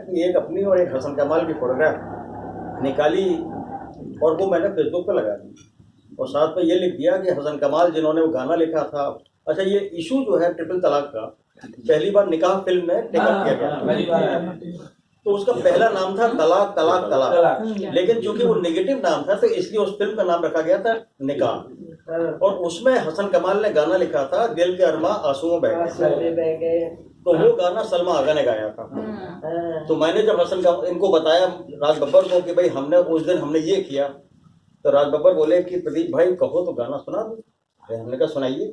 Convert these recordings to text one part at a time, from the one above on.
कि एक अपनी और एक हसन कमाल की फोटोग्राफ निकाली और वो मैंने फेसबुक पे लगा दी और साथ में ये लिख दिया कि हसन कमाल जिन्होंने वो गाना लिखा था। अच्छा, ये इशू जो है ट्रिपल तलाक का पहली बार निकाह फिल्म में टेकअप किया गया, तो उसका पहला नाम था तलाक तलाक तलाक, लेकिन चूंकि वो नेगेटिव नाम था तो इसलिए उस फिल्म का नाम रखा गया था निकाह। और उसमें हसन कमाल ने गाना लिखा था दिल के अरमा आंसुओं बह गए, तो वो गाना सलमा आगा ने गाया था। तो मैंने जब हसन का इनको बताया राज बब्बर को कि भाई हमने उस दिन हमने ये किया, तो राज बब्बर बोले कि प्रदीप भाई कहो तो गाना सुना दो। हमने कहा सुनाइए।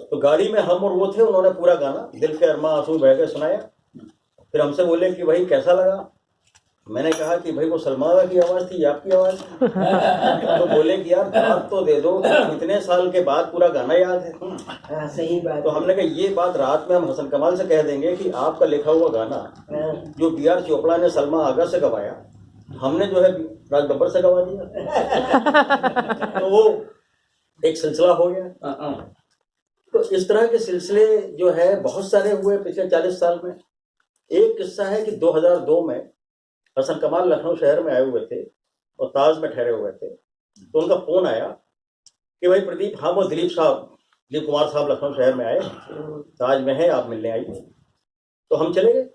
तो गाड़ी में हम और वो थे, उन्होंने पूरा गाना दिल के अरमा आंसू बह गए सुनाया। फिर हमसे बोले कि भाई कैसा लगा। मैंने कहा कि भाई वो सलमा की आवाज़ थी, आपकी आवाज़। तो बोले कि यार बात तो दे दो, इतने साल के बाद पूरा गाना याद है। सही बात। तो हमने कहा ये बात रात में हम हसन कमाल से कह देंगे कि आपका लिखा हुआ गाना जो B.R. चोपड़ा ने सलमा आगा से गवाया, हमने जो है राज बब्बर से गवा दिया। तो वो एक सिलसिला हो गया। तो इस तरह के सिलसिले जो है बहुत सारे हुए पिछले 40 साल में। एक किस्सा है कि 2002 में हसन कमाल लखनऊ शहर में आए हुए थे और ताज में ठहरे हुए थे, तो उनका फोन आया कि भाई प्रदीप, हाँ वो दिलीप कुमार साहब लखनऊ शहर में आए, ताज में है, आप मिलने आइए। तो हम चले गए।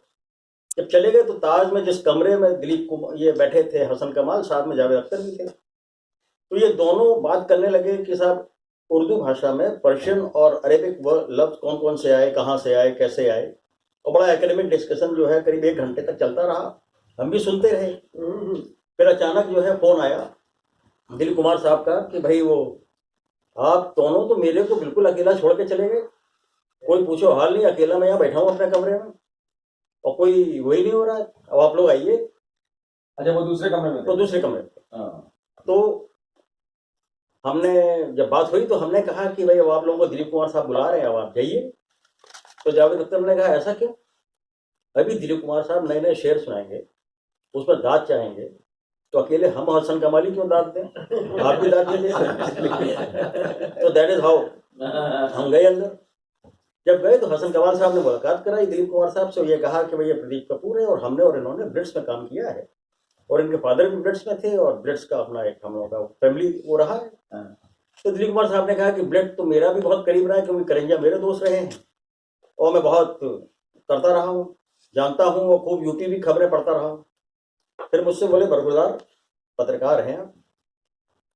जब चले गए तो ताज में जिस कमरे में दिलीप कुमार ये बैठे थे हसन कमाल, साथ में जावेद अख्तर भी थे। तो ये दोनों बात करने लगे कि साहब उर्दू भाषा में पर्शियन और अरेबिक लफ्ज कौन कौन से आए, कहाँ से आए, कैसे आए, और बड़ा एकेडमिक डिस्कशन जो है करीब 1 घंटे तक चलता रहा। हम भी सुनते रहे। फिर अचानक जो है फोन आया दिलीप कुमार साहब का कि भाई वो आप दोनों तो मेरे को बिल्कुल अकेला छोड़ के चले गए, कोई पूछो हाल नहीं, अकेला मैं यहाँ बैठा हूँ अपने कमरे में और कोई वही नहीं हो रहा है, अब आप लोग आइए। अच्छा, वो दूसरे कमरे में? तो दूसरे कमरे में। तो हमने जब बात हुई तो हमने कहा कि भाई अब आप लोगों को दिलीप कुमार साहब बुला रहे हैं, अब आप जाइए। तो जावेद अख्तर ने कहा ऐसा क्यों? अभी दिलीप कुमार साहब नए नए शेर सुनाएंगे, उसमें दाद चाहेंगे, तो अकेले हम हसन कमाली क्यों दाद दें, आप भी दाद दे। तो दैट इज हाउ हम गए अंदर। जब गए तो हसन कमाल साहब ने मुलाकात कराई दिलीप कुमार साहब से, ये कहा कि भैया प्रदीप कपूर है और हमने और इन्होंने ब्रिट्स में काम किया है और इनके फादर भी ब्रिट्स में थे और ब्रिट्स का अपना एक हम लोगों का फैमिली वो रहा है। तो दिलीप कुमार साहब ने कहा कि ब्रिट तो मेरा भी बहुत करीब रहा है क्योंकि करंजा मेरे दोस्त रहे हैं और मैं बहुत करता रहा हूँ, जानता हूँ और खूब यूपी भी खबरें पढ़ता रहा हूँ। फिर मुझसे बोले बरगुज़ार पत्रकार हैं आप,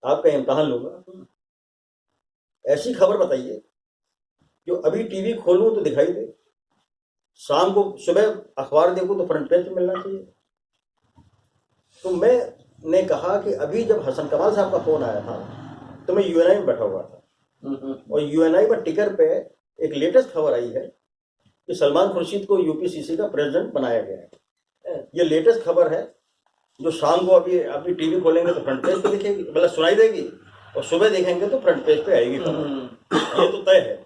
आपका इम्तहान लूंगा, ऐसी खबर बताइए जो अभी टीवी खोलूं तो दिखाई दे, शाम को सुबह अखबार देखूं तो फ्रंट पेज पे मिलना चाहिए। तो मैंने कहा कि अभी जब हसन कमाल साहब का फोन आया था तो मैं यूएनआई में बैठा हुआ था और यूएनआई पर टिकर पे एक लेटेस्ट खबर आई है कि सलमान खुर्शीद को यूपीसीसी का प्रेसिडेंट बनाया गया है। ये लेटेस्ट खबर है जो शाम को अभी टीवी खोलेंगे तो फ्रंट पेज पे दिखेगी, मतलब सुनाई देगी, और सुबह देखेंगे तो फ्रंट पेज पे आएगी खबर। ये तो तय है।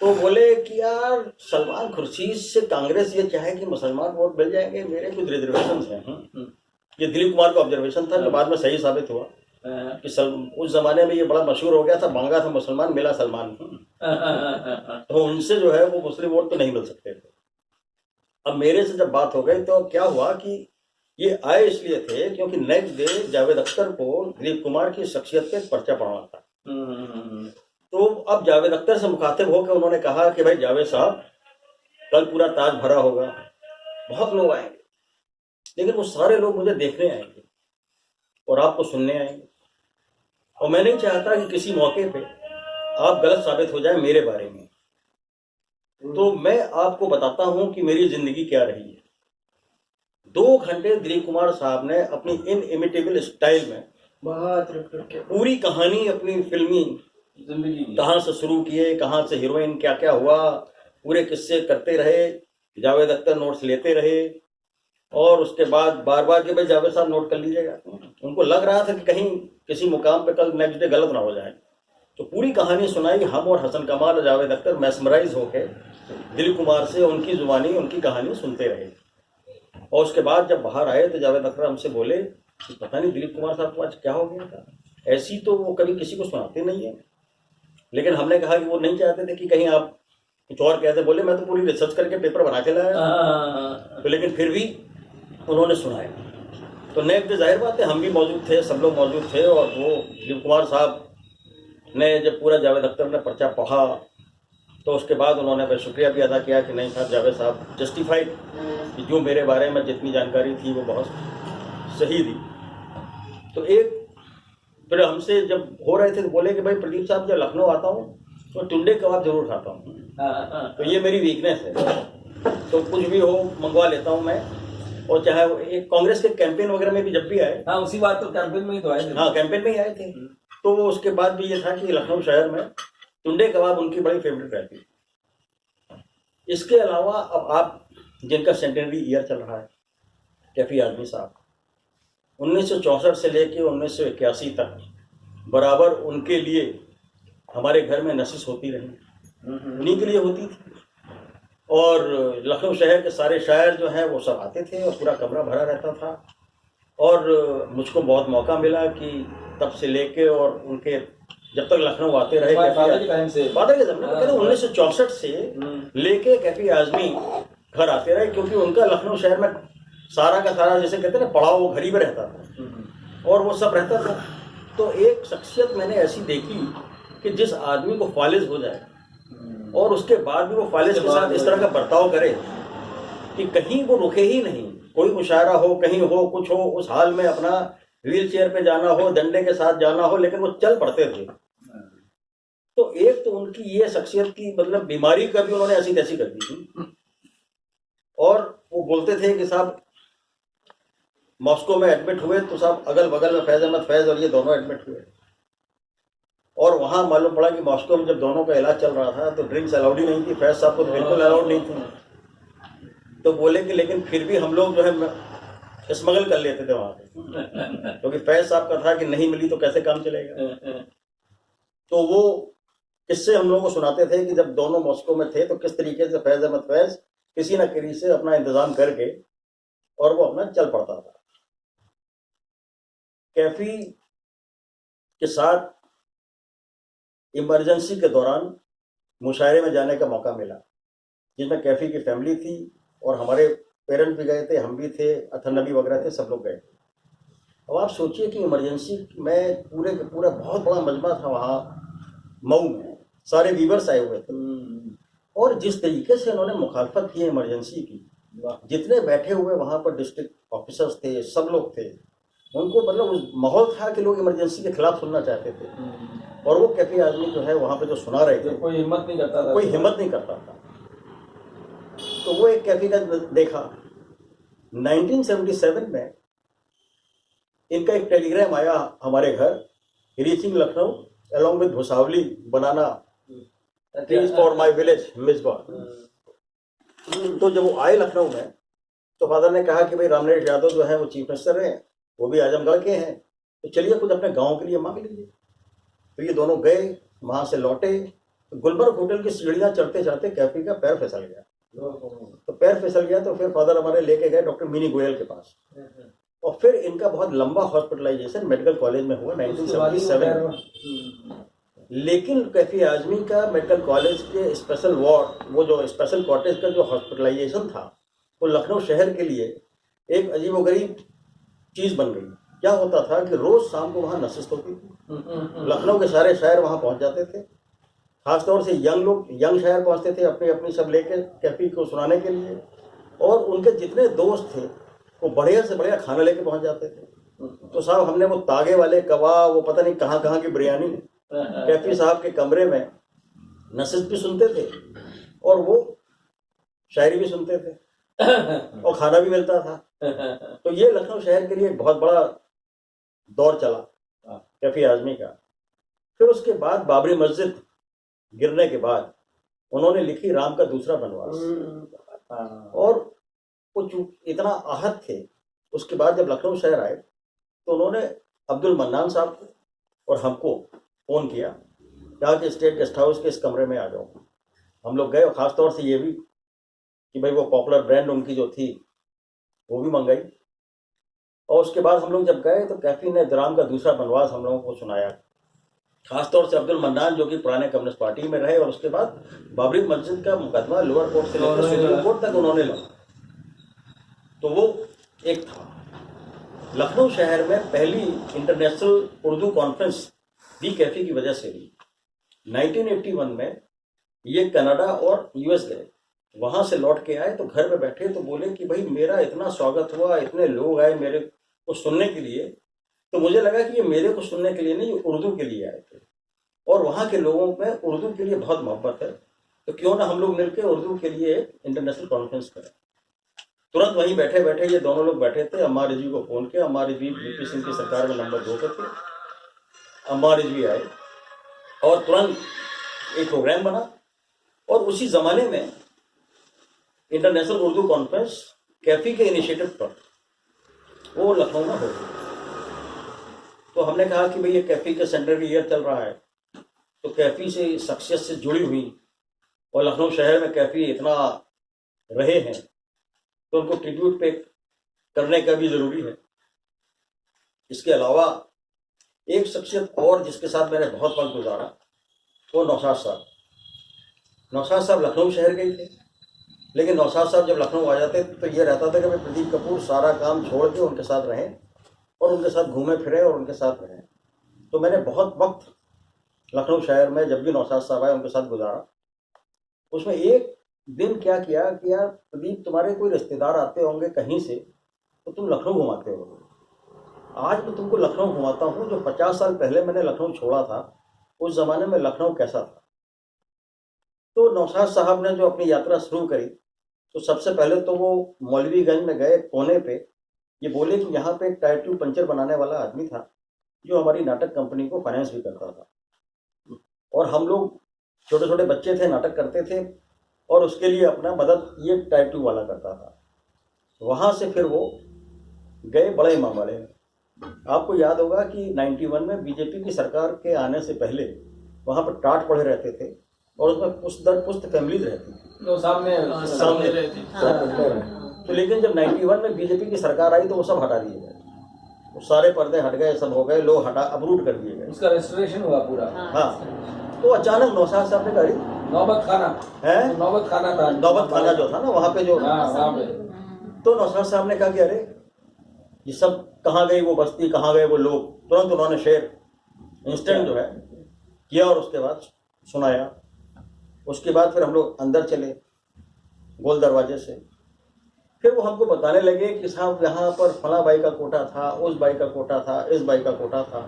तो बोले कि यार सलमान खुर्शीद से कांग्रेस ये चाहे कि मुसलमान वोट मिल जाएंगे, मेरे कुछ रिजर्वेशन हैं। ये दिलीप कुमार का ऑब्जर्वेशन था जो बाद में सही साबित हुआ कि उस जमाने में ये बड़ा मशहूर हो गया था, मांगा था मुसलमान मिला सलमान। तो उनसे जो है वो मुस्लिम वोट तो नहीं मिल सकते थे। अब मेरे से जब बात हो गई तो क्या हुआ कि ये आए इसलिए थे क्योंकि नेक्स्ट डे जावेद अख्तर को दिलीप कुमार की शख्सियत पे पर्चा पढ़ना था। तो अब जावेद अख्तर से मुखातिब होकर उन्होंने कहा कि भाई जावेद साहब कल पूरा ताज भरा होगा, बहुत लोग आएंगे, लेकिन वो सारे लोग मुझे देखने आएंगे और आपको सुनने आएंगे, और मैं नहीं चाहता कि किसी मौके पे आप गलत साबित हो जाए मेरे बारे में। तो मैं आपको बताता हूं कि मेरी जिंदगी क्या रही है। 2 घंटे दिलीप कुमार साहब ने अपनी इनइमिटेबल स्टाइल में पूरी कहानी अपनी फिल्मी जिंदगी कहाँ से शुरू किए, कहाँ से हीरोइन क्या क्या हुआ, पूरे किस्से करते रहे। जावेद अख्तर नोट्स लेते रहे और उसके बाद बार बार कि भाई जावेद साहब नोट कर लीजिएगा। उनको लग रहा था कि कहीं किसी मुकाम पे कल नेक्स्ट डे गलत ना हो जाए। तो पूरी कहानी सुनाई। हम और हसन कमाल और जावेद अख्तर मैस्मराइज होकर दिलीप कुमार से उनकी जुबानी उनकी कहानी सुनते रहे। और उसके बाद जब बाहर आए तो जावेद अख्तर हमसे बोले कि पता नहीं दिलीप कुमार साहब को आज क्या हो गया था, ऐसी तो वो कभी किसी को सुनाते नहीं है। लेकिन हमने कहा कि वो नहीं चाहते थे कि कहीं आप कुछ और कहते, बोले मैं तो पूरी रिसर्च करके पेपर बना के लाया। तो लेकिन फिर भी उन्होंने सुनाया। तो नेक्स्ट डे जाहिर बात है हम भी मौजूद थे, सब लोग मौजूद थे, और वो दिलीप कुमार साहब ने जब पूरा जावेद अख्तर ने पर्चा पढ़ा तो उसके बाद उन्होंने फिर शुक्रिया भी अदा किया कि नहीं साहब, जावेद साहब जस्टिफाइड, कि जो मेरे बारे में जितनी जानकारी थी वो बहुत सही थी। तो एक फिर हमसे जब हो रहे थे तो बोले कि भाई प्रदीप साहब, जब लखनऊ आता हूँ तो टुंडे कबाब जरूर खाता हूँ, तो ये मेरी वीकनेस है, तो कुछ भी हो मंगवा लेता हूँ मैं। और चाहे वो एक कांग्रेस के कैंपेन वगैरह में भी जब भी आए, हाँ उसी बात तो कैंपेन में ही तो आए थे। हाँ कैंपेन में ही आए थे, तो वो उसके बाद भी ये था कि लखनऊ शहर में टुंडे कबाब उनकी बड़ी फेवरेट रहती थी। इसके अलावा अब आप जिनका सेंटेनरी ईयर चल रहा है, कैफी आजमी साहब, 1964 से लेके 1981 तक बराबर उनके लिए हमारे घर में नशिश होती रही, उन्हीं के लिए होती थी। और लखनऊ शहर के सारे शायर जो हैं वो सब आते थे और पूरा कमरा भरा रहता था। और मुझको बहुत मौका मिला कि तब से लेके और उनके जब तक लखनऊ आते रहे, फादर के टाइम से, फादर के जमाने में कहते 1964 से लेके कैफी आजमी घर आते रहे, क्योंकि उनका लखनऊ शहर में सारा का सारा जैसे कहते हैं ना पड़ाव, वो घर ही में रहता था और वो सब रहता था। तो एक शख्सियत मैंने ऐसी देखी कि जिस आदमी को फालिज हो जाए और उसके बाद भी वो फालिज के साथ इस तरह का बर्ताव करे कि कहीं वो रुके ही नहीं, कोई मुशायरा हो, कहीं हो, कुछ हो, उस हाल में अपना व्हील चेयर पे जाना हो, डंडे के साथ जाना हो, लेकिन वो चल पड़ते थे। तो एक तो उनकी ये शख्सियत की मतलब बीमारी का भी उन्होंने ऐसी तैसी कर दी थी। और वो बोलते थे कि साहब मॉस्को में एडमिट हुए तो साहब अगल बगल में फैज़ अहमद फैज़ और ये दोनों एडमिट हुए, और वहाँ मालूम पड़ा कि मॉस्को में जब दोनों का इलाज चल रहा था तो ड्रिंक्स अलाउड ही नहीं थी, फैज़ साहब को तो बिल्कुल अलाउड नहीं थी। तो बोले कि लेकिन फिर भी हम लोग जो है स्मगल कर लेते थे वहाँ पे, क्योंकि फैज़ साहब का था कि नहीं मिली तो कैसे काम चलेगा। तो वो किससे हम लोगों को सुनाते थे कि जब दोनों मॉस्को में थे तो किस तरीके से फैज़ अहमद फैज़ किसी न किसी से अपना इंतजाम करके और वो अपना चल पड़ता था। कैफी के साथ इमरजेंसी के दौरान मुशायरे में जाने का मौका मिला, जिसमें कैफी की फैमिली थी और हमारे पेरेंट्स भी गए थे, हम भी थे, अथर नबी वगैरह थे, सब लोग गए थे। अब आप सोचिए कि इमरजेंसी में पूरे का पूरा बहुत बड़ा मजमा था वहाँ मऊ में, सारे वीवर्स आए हुए थे, और जिस तरीके से उन्होंने मुखालफत की इमरजेंसी की, जितने बैठे हुए वहाँ पर डिस्ट्रिक्ट ऑफिसर्स थे, सब लोग थे, उनको मतलब उस माहौल था कि लोग इमरजेंसी के खिलाफ सुनना चाहते थे। और वो कैफी आदमी जो है वहाँ पे जो सुना रहे थे, कोई हिम्मत नहीं करता था, कोई हिम्मत नहीं करता था। तो वो एक कैफी का देखा। 1977 में इनका एक टेलीग्राम आया हमारे घर, रीचिंग लखनऊ अलॉन्ग विद भुसावली banana trees for my village मिसबा। तो जब वो आए लखनऊ में तो फादर ने कहा कि भाई रामनरेश यादव जो है वो चीफ मिनिस्टर हैं, वो भी आजमगढ़ के हैं, तो चलिए कुछ अपने गांव के लिए मांग लीजिए। तो ये दोनों गए, वहां से लौटे, तो गुलबर्ग होटल की सीढ़ियां चढ़ते चढ़ते कैफी का पैर फिसल गया। तो पैर फिसल गया तो फिर फादर हमारे लेके गए डॉक्टर मिनी गोयल के पास, और फिर इनका बहुत लंबा हॉस्पिटलाइजेशन मेडिकल कॉलेज में हुआ 1977 में। लेकिन कैफी आजमी का मेडिकल कॉलेज के स्पेशल वार्ड, वो जो स्पेशल कॉटेज का जो हॉस्पिटलाइजेशन था, वो लखनऊ शहर के लिए एक अजीबोगरीब चीज़ बन गई। क्या होता था कि रोज़ शाम को वहाँ नशिस्त होती थी, लखनऊ के सारे शायर वहाँ पहुँच जाते थे, खासतौर से यंग लोग, यंग शायर पहुँचते थे अपनी अपनी सब लेके कैफी को सुनाने के लिए, और उनके जितने दोस्त थे वो बढ़िया से बढ़िया खाना लेके पहुँच जाते थे। तो साहब हमने वो तागे वाले कबाब, वो पता नहीं कहाँ कहाँ की बिरयानी कैफी साहब के कमरे में नशिस्त भी सुनते थे और वो शायरी भी सुनते थे और खाना भी मिलता था। तो ये लखनऊ शहर के लिए एक बहुत बड़ा दौर चला कैफी आजमी का। फिर उसके बाद बाबरी मस्जिद गिरने के बाद उन्होंने लिखी राम का दूसरा वनवास, और वो इतना आहत थे। उसके बाद जब लखनऊ शहर आए तो उन्होंने अब्दुल मन्नान साहब को और हमको फ़ोन किया, कहा कि स्टेट गेस्ट हाउस के इस कमरे में आ जाओ। हम लोग गए, और ख़ासतौर से ये भी कि भाई वो पॉपुलर ब्रांड उनकी जो थी वो भी मंगाई। और उसके बाद हम लोग जब गए तो कैफी ने राम का दूसरा वनवास हम लोगों को सुनाया, खासतौर से अब्दुल मन्नान जो कि पुराने कम्युनिस्ट पार्टी में रहे, और उसके बाद बाबरी मस्जिद का मुकदमा लोअर कोर्ट से लेकर सुप्रीम कोर्ट तक उन्होंने लड़ा। तो वो एक था। लखनऊ शहर में पहली इंटरनेशनल उर्दू कॉन्फ्रेंस दी कैफी की वजह से हुई। 1981 में ये कनाडा और यूएस गए, वहाँ से लौट के आए तो घर में बैठे तो बोले कि भाई मेरा इतना स्वागत हुआ, इतने लोग आए मेरे को सुनने के लिए, तो मुझे लगा कि ये मेरे को सुनने के लिए नहीं, ये उर्दू के लिए आए थे, और वहाँ के लोगों में उर्दू के लिए बहुत मोहब्बत है, तो क्यों ना हम लोग मिलकर उर्दू के लिए इंटरनेशनल कॉन्फ्रेंस करें। तुरंत वहीं बैठे बैठे ये दोनों लोग बैठे थे, अम्मार रिजवी को फ़ोन किया। अम्मार रिजवी वीपी सिंह की सरकार में नंबर 2 पे थे। अम्मार रिजवी आए और तुरंत एक प्रोग्राम बना, और उसी ज़माने में इंटरनेशनल उर्दू कॉन्फ्रेंस कैफी के इनिशिएटिव पर वो लखनऊ में हो गई। तो हमने कहा कि भाई ये कैफी के सेंटर की ईयर चल रहा है, तो कैफी से शख्सियत से जुड़ी हुई, और लखनऊ शहर में कैफी इतना रहे हैं, तो उनको ट्रिब्यूट पे करने का भी ज़रूरी है। इसके अलावा एक शख्सियत और जिसके साथ मैंने बहुत वक्त गुजारा, वो नौशाद साहब। नौशाद साहब लखनऊ शहर गए थे, लेकिन नौशाद साहब जब लखनऊ आ जाते तो ये रहता था कि भाई प्रदीप कपूर सारा काम छोड़ के उनके साथ रहें और उनके साथ घूमे फिरे और उनके साथ रहें। तो मैंने बहुत वक्त लखनऊ शहर में जब भी नौशाद साहब आए उनके साथ गुजारा। उसमें एक दिन क्या किया कि यार प्रदीप, तुम्हारे कोई रिश्तेदार आते होंगे कहीं से, तो तुम लखनऊ घुमाते हो। आज मैं तुमको लखनऊ घुमाता हूँ, जो 50 साल पहले मैंने लखनऊ छोड़ा था, उस ज़माने में लखनऊ कैसा था। तो नौशाद साहब ने जो अपनी यात्रा शुरू करी, तो सबसे पहले तो वो मौलवीगंज में गए कोने पे। ये बोले कि यहाँ पे एक टायर ट्यूब पंचर बनाने वाला आदमी था जो हमारी नाटक कंपनी को फाइनेंस भी करता था, और हम लोग छोटे छोटे बच्चे थे, नाटक करते थे, और उसके लिए अपना मदद ये टायर ट्यूब वाला करता था। वहाँ से फिर वो गए बड़े इमाम वाले में। आपको याद होगा कि 91 में बीजेपी की सरकार के आने से पहले वहाँ पर टाट पड़े रहते थे, और उसमें पुश्त दर पुश्त फैमिलीज रहती थी, तो सामने रहती। तो लेकिन जब 91 में बीजेपी की सरकार आई तो वो सब हटा दिए गए, वो सारे पर्दे हट गए, सब हो गए, लोग हटा अपरूट कर दिए गए, उसका रेस्टोरेशन हुआ पूरा। हाँ। तो अचानक नौशाद साहब ने कहा नौबत खाना है, नौबत खाना था, नौबत खाना जो था ना वहाँ पे जो, वहाँ पे। तो नौशाद साहब ने कहा कि अरे ये सब कहाँ गई वो बस्ती, कहाँ गए वो लोग। तुरंत उन्होंने शेर इंस्टेंट जो है किया, और उसके बाद सुनाया। उसके बाद फिर हम लोग अंदर चले गोल दरवाजे से। फिर वो हमको बताने लगे कि साहब यहाँ पर फला बाई का कोटा था, उस बाई का कोटा था, इस बाई का कोटा था।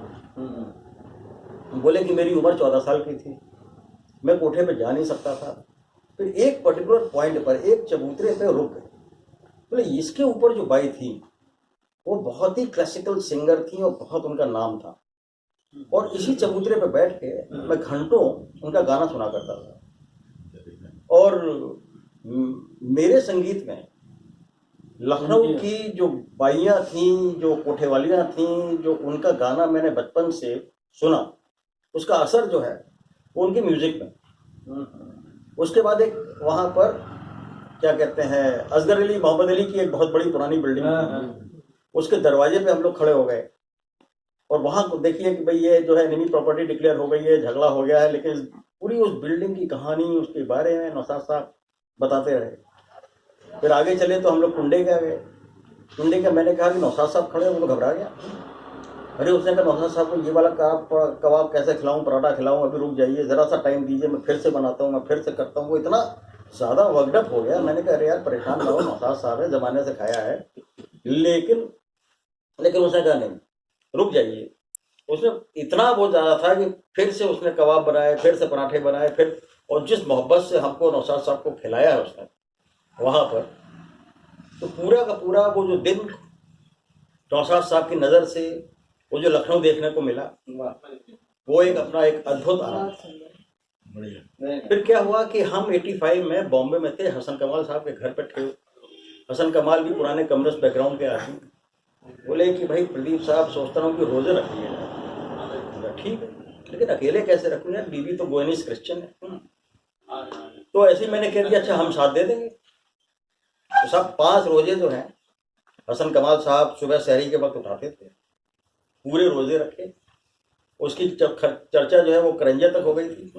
बोले कि मेरी उम्र 14 साल की थी, मैं कोठे पे जा नहीं सकता था। फिर एक पर्टिकुलर पॉइंट पर एक चबूतरे पे रुक गए। बोले इसके ऊपर जो बाई थी वो बहुत ही क्लासिकल सिंगर थी और बहुत उनका नाम था, और इसी चबूतरे पे बैठ के मैं घंटों उनका गाना सुना करता था। और मेरे संगीत में लखनऊ की जो बाइयाँ थीं, जो कोठे वालियाँ थीं, जो उनका गाना मैंने बचपन से सुना, उसका असर जो है वो उनकी म्यूजिक में। उसके बाद एक वहाँ पर क्या कहते हैं, असगर अली मोहम्मद अली की एक बहुत बड़ी पुरानी बिल्डिंग थी, उसके दरवाजे पे हम लोग खड़े हो गए, और वहाँ को देखिए कि भाई ये जो है एनिमी प्रॉपर्टी डिक्लेयर हो गई है, झगड़ा हो गया है, लेकिन पूरी उस बिल्डिंग की कहानी, उसके बारे में नौशाद साहब बताते रहे। फिर आगे चले तो हम लोग कुंडे के आ गए। कुंडे का मैंने कहा कि नौशाद साहब खड़े, उनको घबरा गया। अरे उसने कहा नौशाद साहब को ये वाला कबाब कैसे खिलाऊं, पराठा खिलाऊं, अभी रुक जाइए, ज़रा सा टाइम दीजिए, मैं फिर से बनाता हूँ, मैं फिर से करता हूँ। वो इतना ज़्यादा वर्कडअप हो गया। मैंने कहा अरे यार परेशान ना हो, नौशाद साहब है, ज़माने से खाया है। लेकिन उसने कहा नहीं, रुक जाइए। उसने इतना वो ज़्यादा था कि फिर से उसने कबाब बनाए, फिर से पराठे बनाए, फिर, और जिस मोहब्बत से हमको नौशाद साहब को खिलाया है उसने वहाँ पर, तो पूरा का पूरा वो जो दिन नौशाद साहब की नज़र से वो जो लखनऊ देखने को मिला, वो एक अपना एक अद्भुत आनंद। फिर क्या हुआ कि हम 85 में बॉम्बे में थे, हसन कमाल साहब के घर पर थे। हसन कमाल भी पुराने कम्युनिस्ट बैकग्राउंड के आदमी। बोले कि भाई प्रदीप साहब, सोचता हूँ कि रोज़े रखिए। ठीक है, लेकिन अकेले कैसे रखूँ यार, बीवी तो गोयनीस क्रिश्चियन है। तो ऐसे ही मैंने कह दिया अच्छा हम साथ दे देंगे। तो सब 5 रोजे जो हैं हसन कमाल साहब सुबह सहरी के वक्त उठाते थे, पूरे रोजे रखे, उसकी चर्चा जो है वो करंजे तक हो गई थी।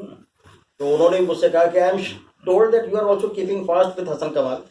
तो उन्होंने मुझसे कहा कि I am told that you are also keeping fast with Hasan कमाल।